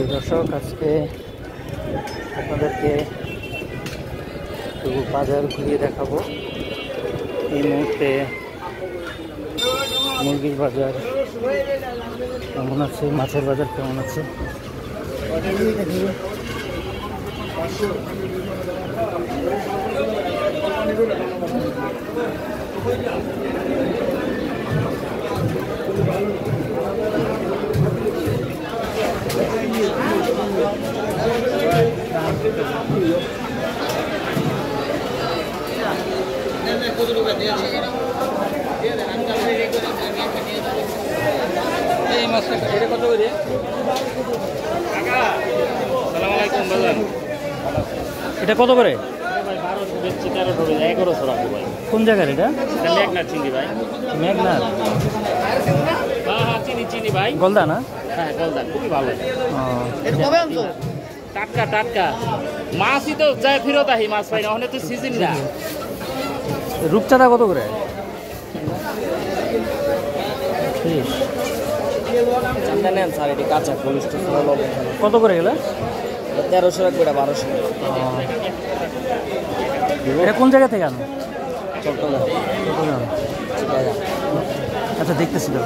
দর্শক, আজকে আপনাদেরকে একটু বাজার ঘুরিয়ে দেখাবো। এই মুহূর্তে মুরগির বাজার কেমন আছে, মাছের বাজার কেমন আছে। এটা কত করে? কোন জায়গার এটা? মেঘনাথ চিনি ভাই। মেঘনাথ? হ্যাঁ চিনি চিনি ভাই। গলদা না? হ্যাঁ গলদা, খুবই ভালো। টাটকা টাটকা মাছই তো যায় ফেরত আহি, মাছ পাই না, ওখানে তো সিজন না। রূপচাঁদা কত করে? চান্দা নেন স্যার, এটি কাঁচা কলিস্ট কত করে গেলে? 1300 রাখবে, 1200। এটা কোন জায়গা থেকে আনো? চট্টগ্রাম। চট্টগ্রাম। আচ্ছা, দেখতেছিল।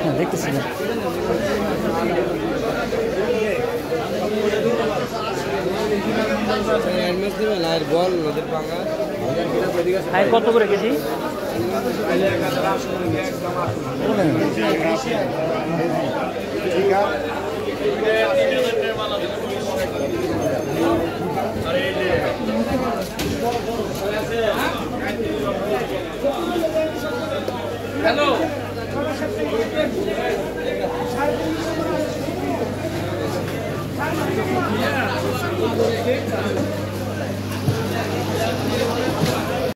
হ্যাঁ, দেখতেছিল। হাই কত করে কেজি? হ্যালো